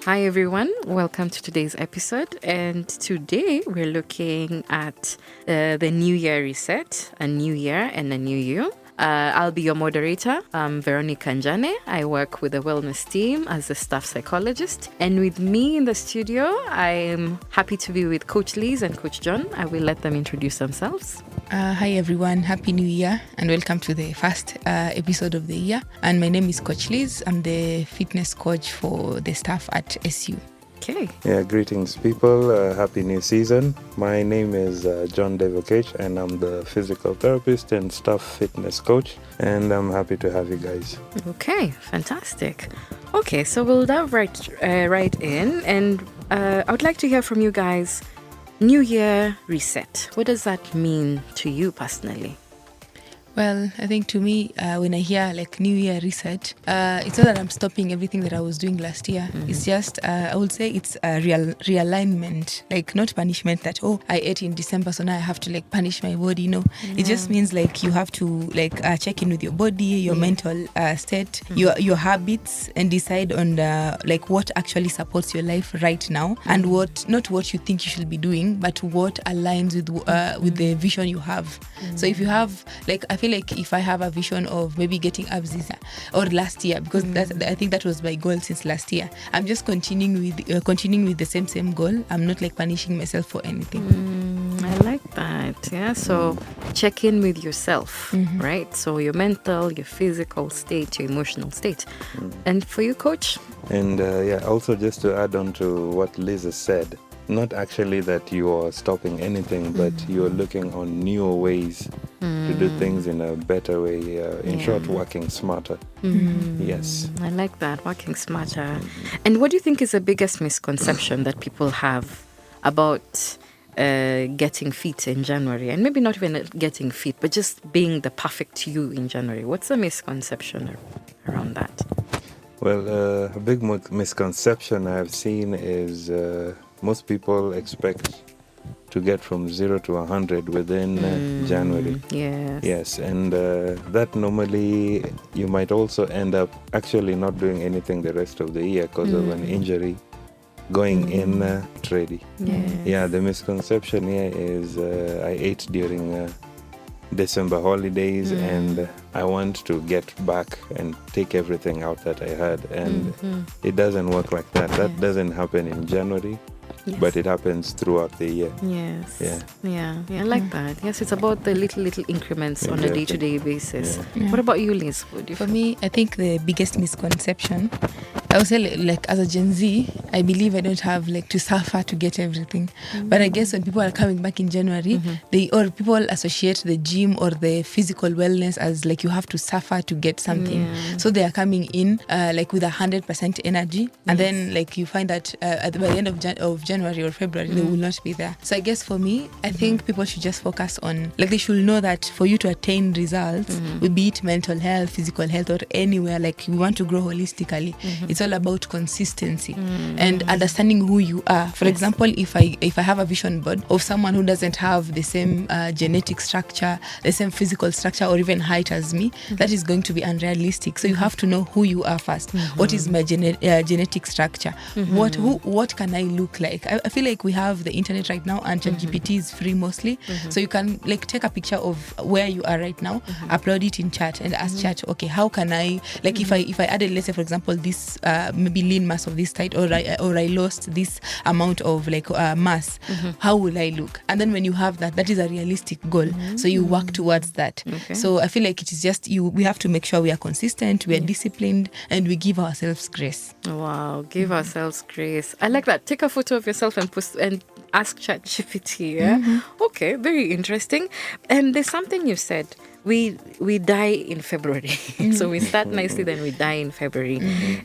Hi everyone, welcome to today's episode. And today we're looking at the New Year reset, a new year and a new you. I'll be your moderator. I'm Veronica Njane. I work with the wellness team as a staff psychologist. And with me in the studio, I'm happy to be with Coach Liz and Coach John. I will let them introduce themselves. Hi everyone, Happy New Year and welcome to the first episode of the year. And my name is Coach Liz. I'm the fitness coach for the staff at SU. Okay. Yeah, greetings people. Happy new season. My name is John Devokech and I'm the physical therapist and staff fitness coach. And I'm happy to have you guys. Okay, fantastic. Okay, so we'll dive right in. And I would like to hear from you guys. New Year reset. What does that mean to you personally? Well, I think to me, when I hear like New Year reset, it's not that I'm stopping everything that I was doing last year. Mm-hmm. It's just, I would say it's a realignment, like not punishment that, I ate in December, so now I have to like punish my body. It just means like you have to like check in with your body, your mental state, your habits, and decide on like what actually supports your life right now, and not what you think you should be doing, but what aligns with the vision you have. So if you have, like, I feel like if I have a vision of maybe getting abs this or last year, because I think that was my goal since last year, I'm just continuing with the same goal. I'm not like punishing myself for anything. I like that. Yeah. So check in with yourself, right? So your mental, your physical state, your emotional state. And for you, Coach? And also just to add on to what Liz has said, not actually that you are stopping anything, but you're looking on newer ways to do things in a better way. In short, working smarter. Yes. I like that, working smarter. And what do you think is the biggest misconception that people have about getting fit in January? And maybe not even getting fit, but just being the perfect you in January. What's the misconception around that? Well, a big misconception I've seen is most people expect to get from 0 to 100 within January. Yes, and that normally you might also end up actually not doing anything the rest of the year because of an injury going in ready. Yeah, the misconception here is I ate during December holidays and I want to get back and take everything out that I had, and it doesn't work like that. That doesn't happen in January. Yes. But it happens throughout the year. Yes. Yeah. I like that. Yes, it's about the little increments on a day-to-day basis. Yeah. What about you, Liz? For me, I think the biggest misconception, I would say, like, as a Gen Z, I believe I don't have like to suffer to get everything. But I guess when people are coming back in January, people associate the gym or the physical wellness as like you have to suffer to get something. So they are coming in like with 100% energy, and then like you find that by the end of January or February, they will not be there. So I guess for me, I think people should just focus on, like, they should know that for you to attain results, be it mental health, physical health, or anywhere, like you want to grow holistically, it's all about consistency and understanding who you are. For example, if I have a vision board of someone who doesn't have the same genetic structure, the same physical structure, or even height as me, that is going to be unrealistic. So you have to know who you are first. What is my genetic structure? What can I look like? I feel like we have the internet right now, and ChatGPT is free mostly. So you can like take a picture of where you are right now, upload it in chat, and ask chat, okay, how can I, like, if I added, let's say for example, this maybe lean mass of this height, or I lost this amount of like mass, how will I look? And then when you have that is a realistic goal. So you work towards that. So I feel like it is just we have to make sure we are consistent, we are disciplined, and we give ourselves grace. Wow, give ourselves grace. I like that. Take a photo of yourself and post and ask ChatGPT. Yeah. Okay, very interesting. And there's something you said. We die in February. So we start nicely, then we die in February.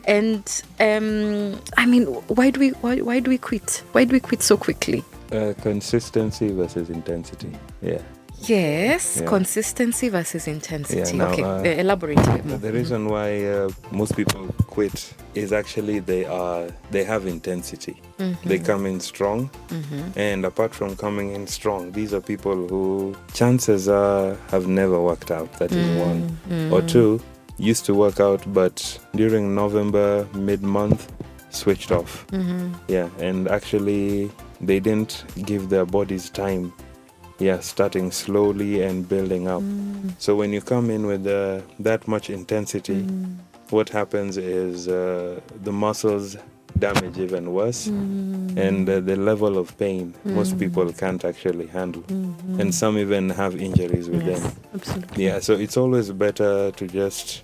And I mean, why do we quit? Why do we quit so quickly? Consistency versus intensity. Yes, consistency versus intensity. Now, okay, elaborate a bit more. The reason why most people quit is actually they have intensity. They come in strong, and apart from coming in strong, these are people who chances are have never worked out. That is one. Or two, used to work out, but during November, mid-month, switched off. Yeah, and actually they didn't give their bodies time. Yeah, starting slowly and building up. So when you come in with that much intensity, what happens is the muscles damage even worse, and the level of pain most people can't actually handle, and some even have injuries with them. Absolutely. Yeah, so it's always better to just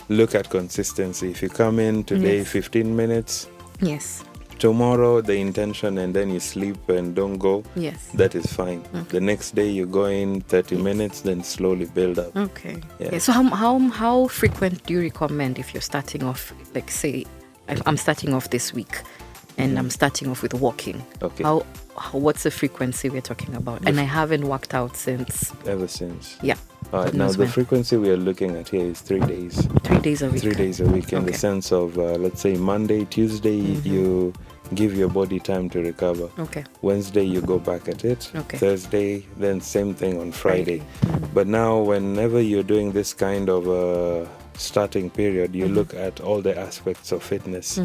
look at consistency. If you come in today 15 minutes, Yes. tomorrow the intention, and then you sleep and don't go, Yes. that is fine. Okay. The next day you go in 30 minutes, then slowly build up. Okay. Yeah. Yeah. So how frequent do you recommend if you're starting off, like say I'm starting off this week and I'm starting off with walking? Okay. How what's the frequency we're talking about? And I haven't worked out since. Ever since. Yeah. All right, Who now knows the when? frequency we are looking at here is 3 days. 3 days a week. 3 days a week, in the Okay. sense of, let's say Monday, Tuesday, you give your body time to recover. Okay. Wednesday, you go back at it. Okay. Thursday, then same thing on Friday. Friday. But now, whenever you're doing this kind of starting period, you look at all the aspects of fitness.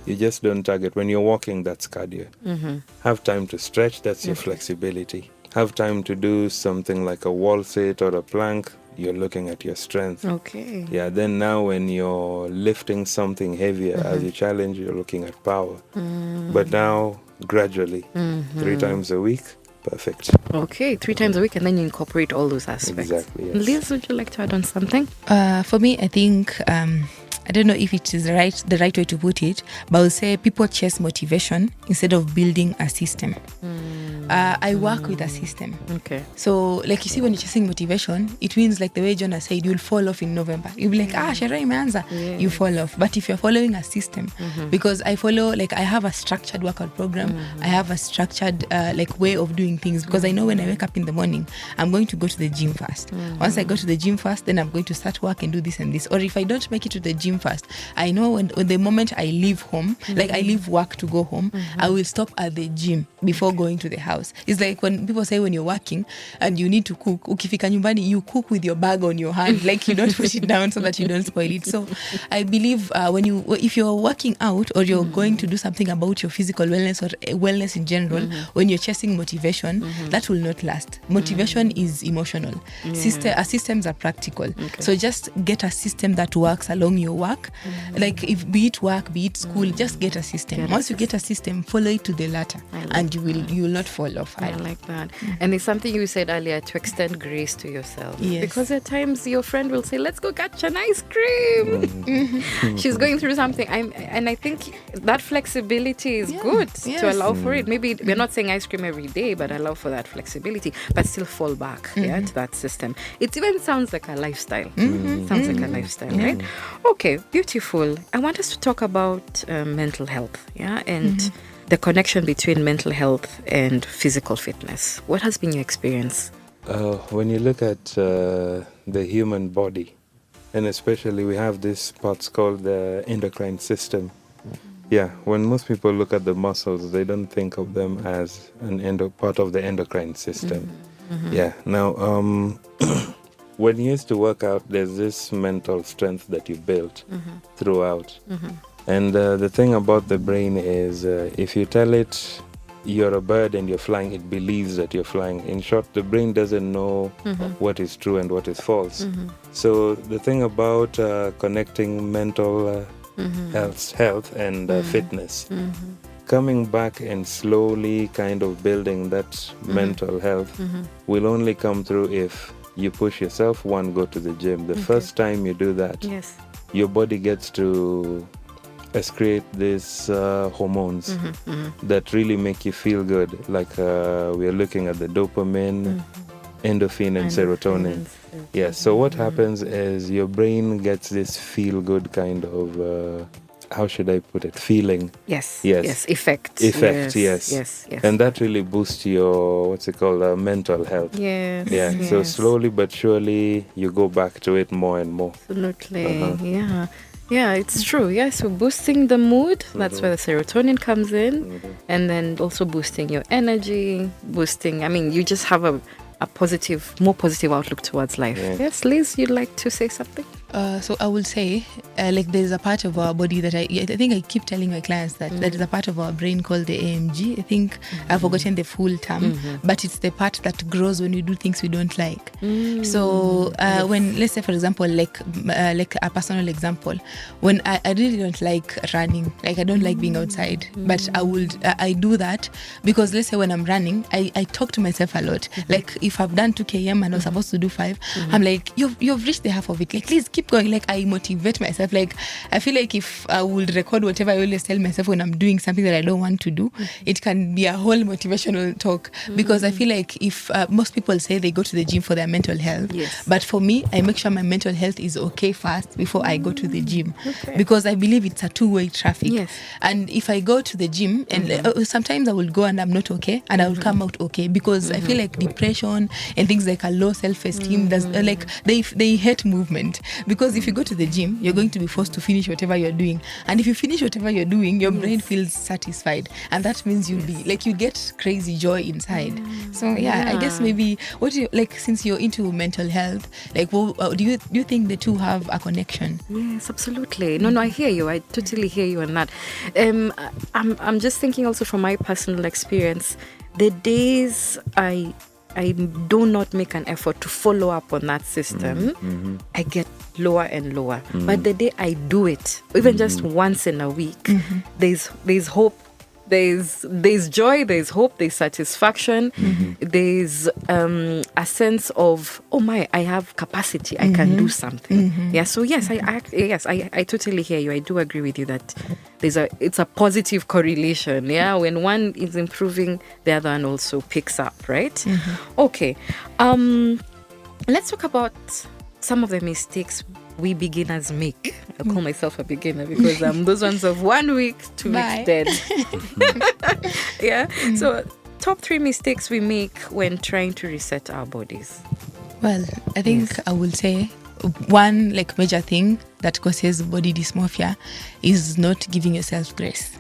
You just don't target. When you're walking, that's cardio. Have time to stretch, that's your flexibility. Have time to do something like a wall sit or a plank, you're looking at your strength. Okay. Yeah, then now when you're lifting something heavier as you challenge, you're looking at power. But now, gradually, 3 times a week, perfect. Okay, 3 times a week, and then you incorporate all those aspects. Exactly, yes. Liz, would you like to add on something? For me, I think I don't know if it is the right way to put it, but I would say people chase motivation instead of building a system. I work with a system. Okay. So, like you see, when you're chasing motivation, it means like the way Jonah said, you'll fall off in November. You'll be like, sherehe imeanza. Yes. You fall off. But if you're following a system, because I have a structured workout program, I have a structured like way of doing things, because I know when I wake up in the morning, I'm going to go to the gym first. Once I go to the gym first, then I'm going to start work and do this and this. Or if I don't make it to the gym first, I know when the moment I leave home, like I leave work to go home, I will stop at the gym before going to the house. It's like when people say when you're working and you need to cook, ukifika nyumbani, you cook with your bag on your hand, like you don't put it down so that you don't spoil it. So I believe if you're working out or you're going to do something about your physical wellness or wellness in general, when you're chasing motivation, that will not last. Motivation is emotional. Systems are practical. Okay. So just get a system that works along your work. Like if be it work, be it school, just get a system. Once you get a system, follow it to the latter, and you will not fall off. I like that. And it's something you said earlier, to extend grace to yourself. Yes. Because at times your friend will say, let's go catch an ice cream. She's going through something. And I think that flexibility is good to allow for it. Maybe we're not saying ice cream every day, but allow for that flexibility, but still fall back to that system. It even sounds like a lifestyle. Sounds like a lifestyle, right? Okay, beautiful. I want us to talk about mental health, and the connection between mental health and physical fitness. What has been your experience? When you look at the human body, and especially we have these parts called the endocrine system. Yeah, when most people look at the muscles, they don't think of them as part of the endocrine system. Yeah, now when you used to work out, there's this mental strength that you built throughout. And the thing about the brain is if you tell it you're a bird and you're flying, it believes that you're flying. In short, the brain doesn't know what is true and what is false. So the thing about connecting mental health and fitness, coming back and slowly kind of building that mental health will only come through if you push yourself. One, go to the gym. The first time you do that, your body gets to excrete these hormones that really make you feel good. Like we are looking at the dopamine, endorphin, and serotonin. Yeah, so what happens is your brain gets this feel-good kind of, how should I put it, feeling. Yes. Effect. Yes. And that really boosts your, mental health. Yes. So slowly but surely you go back to it more and more. Absolutely. Yeah, it's true. Yeah, so boosting the mood, that's where the serotonin comes in. And then also boosting your energy, you just have a more positive outlook towards life. Yes, Liz, you'd like to say something? So I will say, like there's a part of our body that I think I keep telling my clients that there is a part of our brain called the AMG. I think I've forgotten the full term, but it's the part that grows when we do things we don't like. So when, let's say for example, like a personal example, when I really don't like running, like I don't like being outside, but I do that because let's say when I'm running, I talk to myself a lot. Like if I've done 2 km and I was supposed to do 5, I'm like, you've reached the half of it. Like please keep going. Like I motivate myself. Like I feel like if I would record whatever I always tell myself when I'm doing something that I don't want to do, it can be a whole motivational talk. Because I feel like if most people say they go to the gym for their mental health, but for me, I make sure my mental health is okay first before I go to the gym, because I believe it's a two-way traffic. And if I go to the gym and sometimes I will go and I'm not okay, and I will come out okay, because I feel like depression and things like a low self-esteem, like they hate movement. Because if you go to the gym, you're going to be forced to finish whatever you're doing, and if you finish whatever you're doing, your brain feels satisfied, and that means you'll be like, you get crazy joy inside. So I guess maybe what do you like, since you're into mental health, like do you think the two have a connection? Yes, absolutely. No, I hear you. I totally hear you on that. I'm just thinking also from my personal experience, the days I do not make an effort to follow up on that system, I get lower and lower. But the day I do it, even just once in a week, there's hope. There's joy, there's hope, there's satisfaction, there's a sense of, oh my, I have capacity, I can do something. So yes, I totally hear you. I do agree with you that it's a positive correlation. When one is improving, the other one also picks up, right? Okay. Let's talk about some of the mistakes we beginners make. I call myself a beginner because those ones of 1 week, 2 weeks dead. So top 3 mistakes we make when trying to reset our bodies. Well, I think I will say one like major thing that causes body dysmorphia is not giving yourself grace.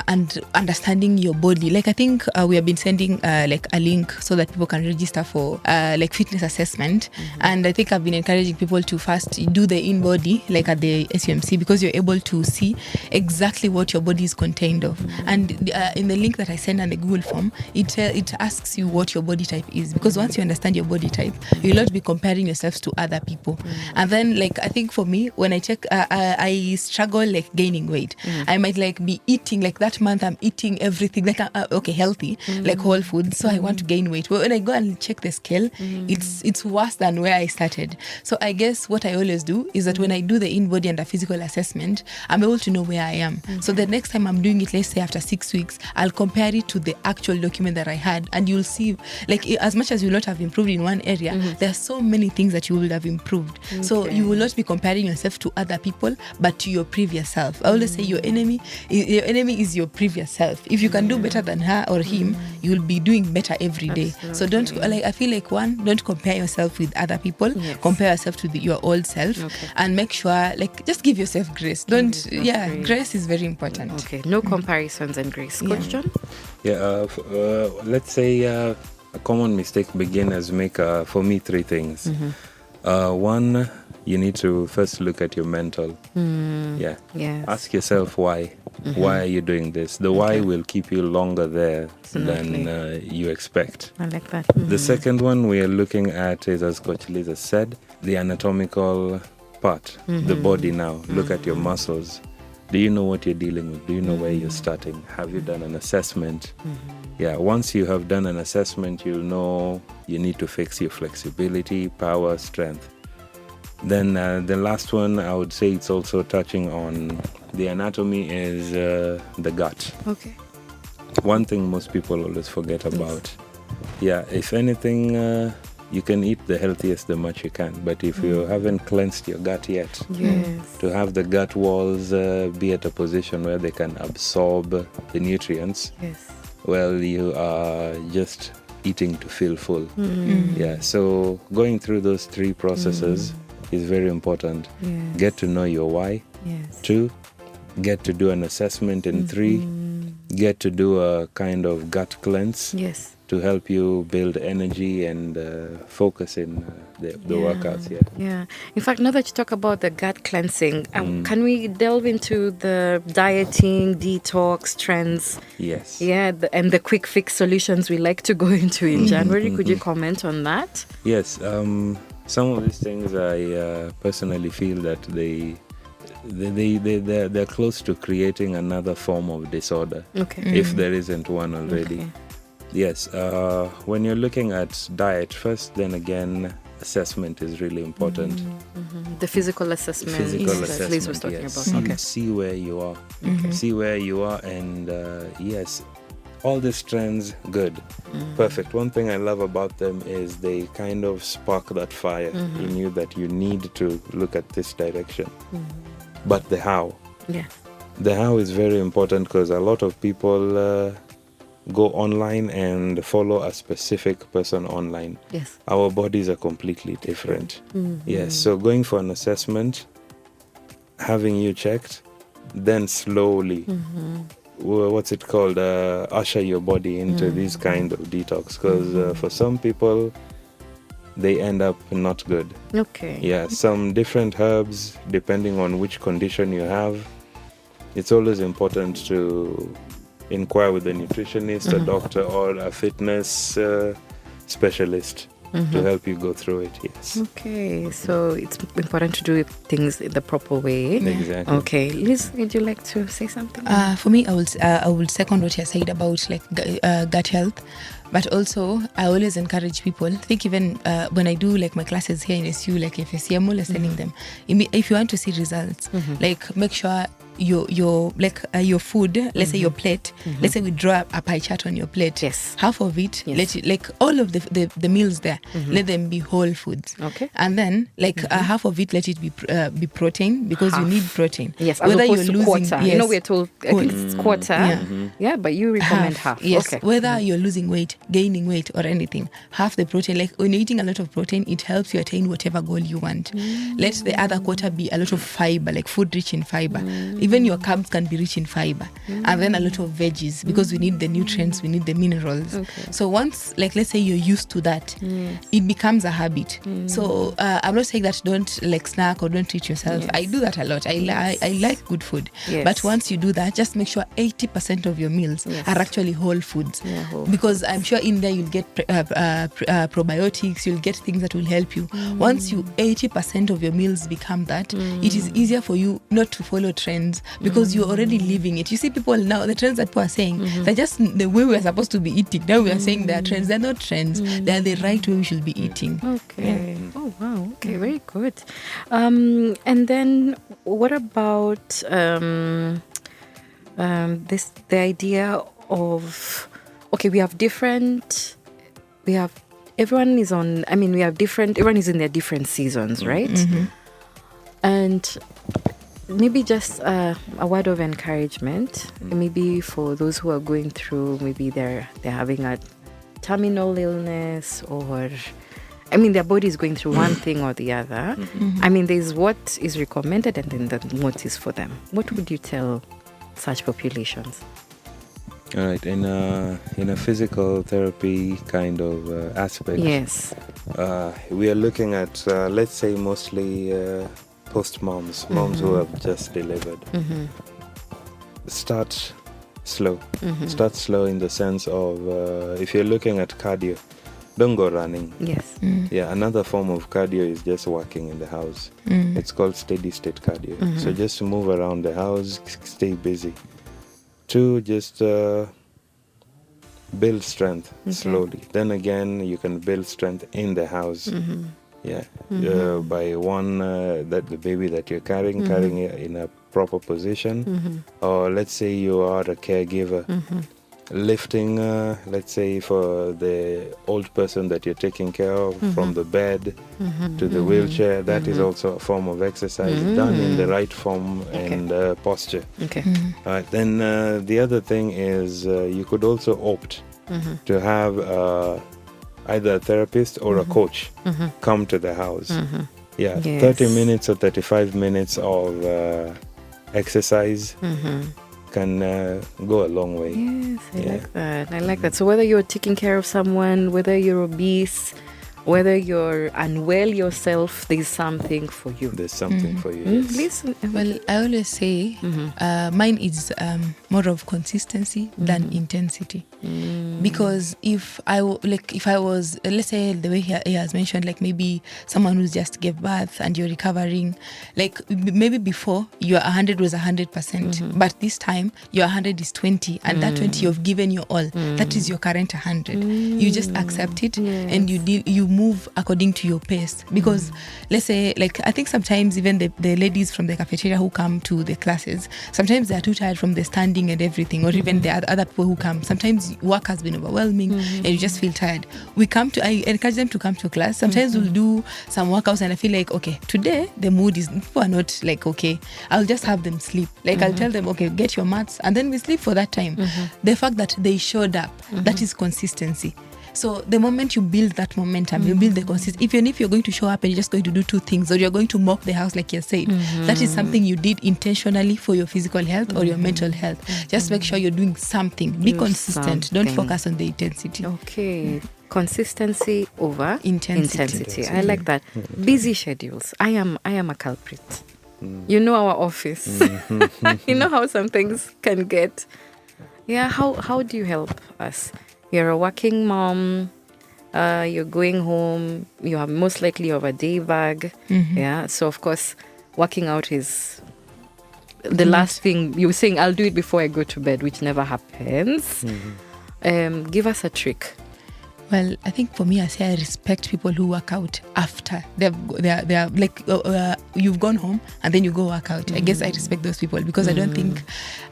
And understanding your body. Like I think we have been sending like a link so that people can register for like fitness assessment. And I think I've been encouraging people to first do the in-body, like at the SUMC, because you're able to see exactly what your body is contained of. And in the link that I send on the Google form, it asks you what your body type is, because once you understand your body type, you'll not be comparing yourselves to other people. And then like I think for me, when I check, I struggle like gaining weight. I might like be eating like that month I'm eating everything like healthy, like whole food, so I want to gain weight. But when I go and check the scale, it's worse than where I started. So I guess what I always do is that when I do the in-body and the physical assessment, I'm able to know where I am. So the next time I'm doing it, let's say after 6 weeks, I'll compare it to the actual document that I had, and you'll see like as much as you will not have improved in one area, there are so many things that you will have improved. So you will not be comparing yourself to other people, but to your previous self. I always say your enemy is your previous self. If you can do better than her or him, you'll be doing better every day. Absolutely. So don't I feel like don't compare yourself with other people. Compare yourself to your old self, and make sure like just give yourself grace. Grace is very important. No comparisons and grace. Coach John? Let's say a common mistake beginners make, for me, 3 things. One, you need to first look at your mental. Ask yourself why. Why are you doing this? The why will keep you longer there than you expect. I like that. The second one we are looking at is, as Coach Liza said, the anatomical part, the body now. Look at your muscles. Do you know what you're dealing with? Do you know where you're starting? Have you done an assessment? Once you have done an assessment, you'll know you need to fix your flexibility, power, strength. Then the last one, I would say it's also touching on the anatomy, is the gut. One thing most people always forget about. If anything, you can eat the healthiest the much you can, but if you haven't cleansed your gut yet, to have the gut walls be at a position where they can absorb the nutrients, well, you are just eating to feel full. So going through those 3 processes is very important. Get to know your why. 2, get to do an assessment. And 3, get to do a kind of gut cleanse to to help you build energy and focus in the workouts. Yeah. In fact, now that you talk about the gut cleansing, can we delve into the dieting, detox trends? Yes. Yeah, and the quick fix solutions we like to go into in January. Could you comment on that? Yes. Some of these things I personally feel that they're close to creating another form of disorder. Okay. If there isn't one already. Okay. Yes. When you're looking at diet first, then again, assessment is really important. The physical assessment. Assessment, Liz was talking yes. about. Okay. See where you are. See where you are, and yes, all these trends, good, perfect. One thing I love about them is they kind of spark that fire in you that you need to look at this direction. But the how. Yeah. The how is very important because a lot of people go online and follow a specific person online. Yes. Our bodies are completely different. Yes, so going for an assessment, having you checked, then slowly, what's it called, usher your body into this kind of detox, because for some people, they end up not good. Okay. Yeah, some different herbs, depending on which condition you have. It's always important to inquire with a nutritionist, a doctor, or a fitness specialist to help you go through it. Yes. Okay, so it's important to do things in the proper way. Exactly. Okay, Liz, would you like to say something? For me, I will second what you said about like gut health, but also I always encourage people. I think even when I do like my classes here in SU, like FSC, I'm always telling them, if you want to see results, like make sure your food, let's say your plate, let's say we draw a pie chart on your plate. Yes. Half of it, Yes. like all of the meals there, let them be whole foods. Okay. And then like half of it, let it be protein, because you need protein. Yes, as opposed to quarter. Yes, You know, we're told I think it's quarter. Yeah, but you recommend half. Yes, Okay. whether you're losing weight, gaining weight, or anything, half the protein. Like when you're eating a lot of protein, it helps you attain whatever goal you want. Let the other quarter be a lot of fiber, like food rich in fiber. Even your carbs can be rich in fiber, and then a lot of veggies, because we need the nutrients, we need the minerals. Okay. So once, like let's say you're used to that, it becomes a habit. So I'm not saying that don't like snack or don't treat yourself. Yes. I do that a lot. I like good food. Yes. But once you do that, just make sure 80% of your meals Yes. are actually whole foods. Yeah, whole Because I'm sure in there you'll get probiotics, you'll get things that will help you. Once you 80% of your meals become that, it is easier for you not to follow trends, because you're already living it. You see people now, the trends that people are saying, they're just the way we're supposed to be eating. Now we are saying they're trends. They're not trends. They're the right way we should be eating. Okay. Oh wow. Okay, very good. And then what about the idea of, okay, everyone is in their different seasons, right? And maybe just a word of encouragement, maybe for those who are going through, maybe they're having a terminal illness, or their body is going through one thing or the other. There's what is recommended and then what is for them. What would you tell such populations? All right, in a physical therapy kind of aspect, Yes. we are looking at, let's say, mostly post-moms, moms who have just delivered. Start slow. Start slow in the sense of, if you're looking at cardio, don't go running. Yes. Yeah, another form of cardio is just walking in the house. It's called steady state cardio. So just move around the house, stay busy. 2, just build strength slowly. Then again, you can build strength in the house. Yeah, by one, that the baby that you're carrying it in a proper position. Or let's say you are a caregiver, lifting, let's say for the old person that you're taking care of, from the bed to the wheelchair. That is also a form of exercise done in the right form and posture. Okay. Then the other thing is you could also opt to have either a therapist or a coach come to the house. Yeah, Yes. 30 minutes or 35 minutes of exercise can go a long way. Yes, I like that. So whether you're taking care of someone, whether you're obese, whether you're unwell yourself, there's something for you. There's something for you. Yes. Listen. Well, I always say mine is more of consistency than intensity. Because if I was, let's say the way he has mentioned, like maybe someone who just gave birth and you're recovering, like maybe before your 100 was 100%, but this time your 100 is 20, and that 20 you've given your all. That is your current 100. You just accept it and you move according to your pace. Because let's say, like, I think sometimes even the ladies from the cafeteria who come to the classes, sometimes they're too tired from the standing and everything, or even the other people who come. Sometimes work has been overwhelming and you just feel tired. I encourage them to come to class. Sometimes we'll do some workouts and I feel like, okay, today the mood is, people are not like, okay, I'll just have them sleep. Like I'll tell them, okay, get your mats, and then we sleep for that time. The fact that they showed up, that is consistency. So the moment you build that momentum, you build the consistency. Even if you're going to show up and you're just going to do two things, or you're going to mop the house like you said, that is something you did intentionally for your physical health or your mental health. Just make sure you're doing something. Be consistent. Don't focus on the intensity. Okay. Consistency over Intensity. I like that. Busy schedules. I am a culprit. You know our office. You know how some things can get. Yeah, how do you help us? You're a working mom, you're going home, you have most likely a day bag. Yeah, so of course, working out is the last thing. You were saying, I'll do it before I go to bed, which never happens. Give us a trick. Well, I think for me, I say I respect people who work out after they're like you've gone home and then you go work out. I guess I respect those people because I don't think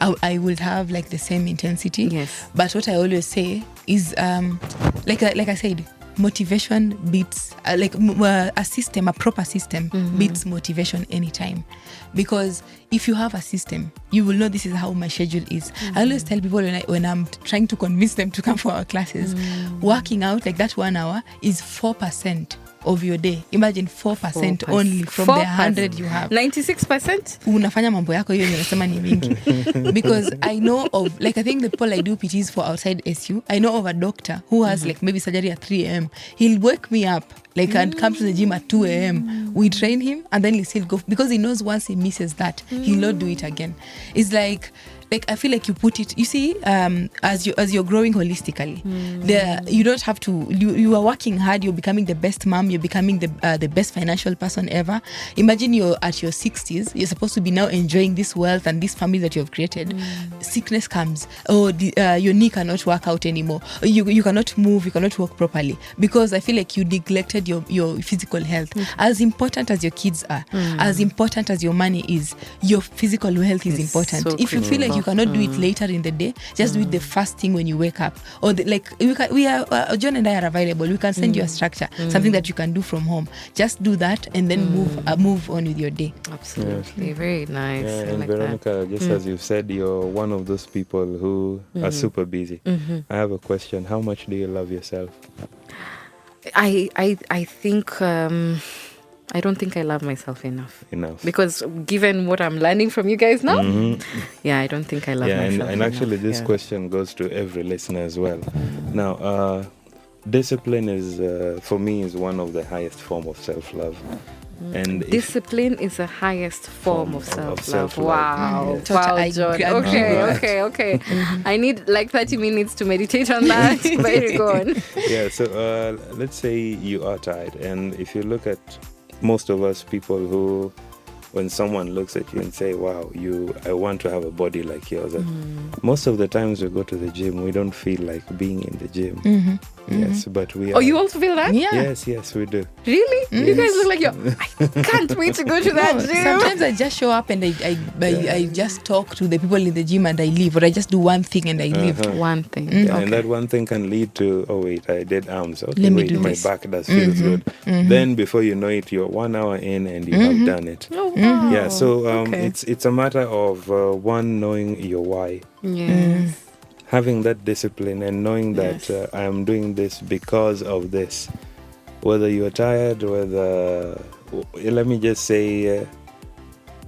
I would have like the same intensity. Yes. But what I always say is like I said, motivation beats a proper system beats motivation anytime. Because if you have a system, you will know this is how my schedule is. I always tell people when I'm trying to convince them to come for our classes, working out like that 1 hour is 4% of your day. Imagine 4% only from the 100 you have. 96%? Unafanya mambo yako hiyo unasema ni mingi. Because I know of, like, I think the people I do PTs for outside SU, I know of a doctor who has like maybe surgery at 3 a.m. He'll wake me up like and come to the gym at 2 a.m. We train him and then he'll still go because he knows once he misses that, he'll not do it again. It's like I feel like you put it, you see, as you're growing holistically, you don't have to, you are working hard, you're becoming the best mom, you're becoming the best financial person ever. Imagine you're at your 60s, you're supposed to be now enjoying this wealth and this family that you have created. Sickness comes, your knee cannot work out anymore, you cannot move, you cannot walk properly, because I feel like you neglected your physical health. As important as your kids are, as important as your money is, your physical health is important. So if you feel like you cannot do it later in the day, just do it the first thing when you wake up. Or we are John and I are available. We can send you a structure, something that you can do from home. Just do that and then move on with your day. Absolutely. Yeah. Very nice. Yeah, and like Veronica, just as you said, you're one of those people who are super busy. I have a question. How much do you love yourself? I think I don't think I love myself enough. Because given what I'm learning from you guys now, I don't think I love myself and actually this question goes to every listener as well. Now, discipline is, for me, is one of the highest form of self-love. And discipline is the highest form of self-love. Wow. Wow, John. Okay. I need like 30 minutes to meditate on that. Very good. Yeah, so let's say you are tired, and if you look at most of us people who, when someone looks at you and say, wow, I want to have a body like yours. Most of the times we go to the gym, we don't feel like being in the gym. Yes, but we are. Oh, you also feel that? Yeah. Yes, we do. Really? Yes. You guys look like I can't wait to go to that gym. Sometimes I just show up and I just talk to the people in the gym and I leave, or I just do one thing and I leave. One thing. Yeah, and that one thing can lead to, oh wait, I did arms. Okay, wait, my back does feels good. Then before you know it, you're 1 hour in and you have done it. Oh, wow. Yeah, so it's a matter of one, knowing your why. Yes. Having that discipline and knowing that I am doing this because of this. Whether you're tired, let me just say,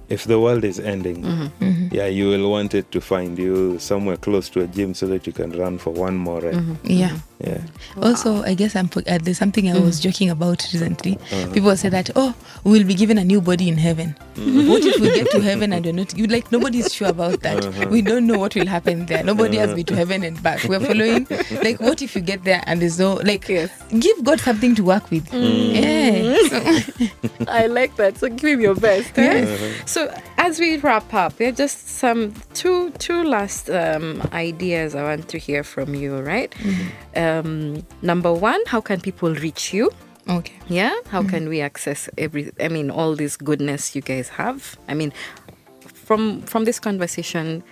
if the world is ending, yeah, you will want it to find you somewhere close to a gym so that you can run for one more rep. Yeah. Yeah. Also, I guess there's something I was joking about recently. People say that, we'll be given a new body in heaven. What if we get to heaven and we're not? Nobody's sure about that. We don't know what will happen there. Nobody has been to heaven and back. We're following. Like, what if you get there and there's no give God something to work with. Yeah. I like that. So give him your best. So as we wrap up, there are just some two last ideas I want to hear from you, right? Number one, how can people reach you? Okay. Yeah. How can we access all this goodness you guys have? I mean, from this conversation,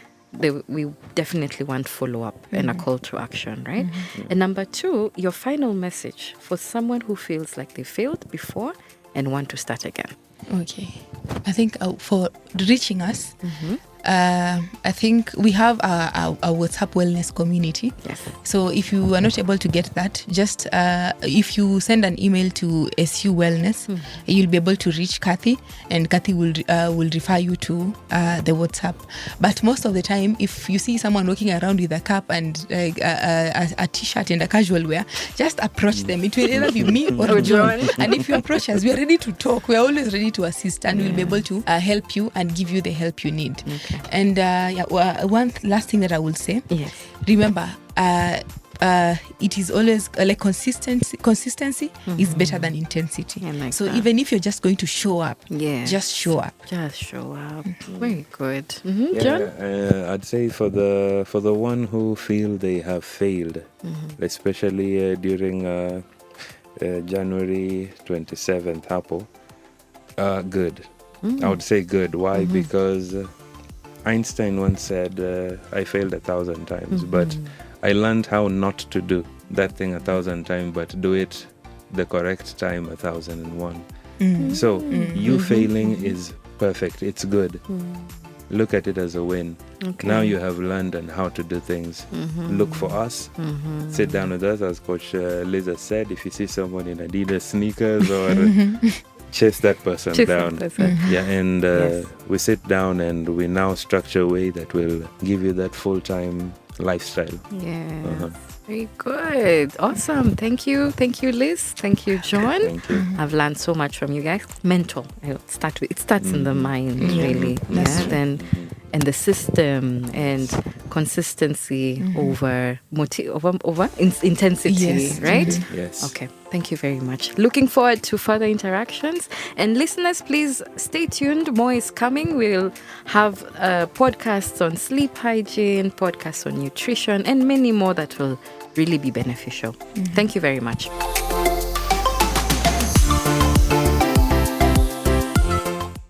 we definitely want follow-up and a call to action, right? And number two, your final message for someone who feels like they failed before and want to start again. Okay. I think for reaching us, I think we have a WhatsApp wellness community. Yes. So if you are not able to get that, just if you send an email to SU Wellness, you'll be able to reach Kathy, and Kathy will refer you to the WhatsApp. But most of the time, if you see someone walking around with a cap and a t-shirt and a casual wear, just approach them. It will either be me or John. And if you approach us, we are ready to talk. We are always ready to assist, and we'll be able to help you and give you the help you need. Okay. And one last thing that I will say, remember, it is always like consistency is better than intensity. So even if you're just going to show up, just show up. Very good. John? I'd say for the one who feel they have failed, especially during January 27th hapo, good. I would say good. Why? Because Einstein once said, I failed 1,000 times, but I learned how not to do that thing 1,000 times, but do it the correct time 1,001. So you failing is perfect. It's good. Look at it as a win. Okay. Now you have learned on how to do things. Look for us. Sit down with us, as Coach Liza said. If you see someone in Adidas sneakers or chase that person down. Yeah, and we sit down and we now structure a way that will give you that full-time lifestyle. Yeah. Very good. Awesome. Thank you. Thank you, Liz. Thank you, John. Thank you. I've learned so much from you guys. Mental. It starts in the mind, really. Then and the system and consistency over intensity, right? Yes. Okay. Thank you very much. Looking forward to further interactions. And listeners, please stay tuned. More is coming. We'll have podcasts on sleep hygiene, podcasts on nutrition, and many more that will really be beneficial. Thank you very much.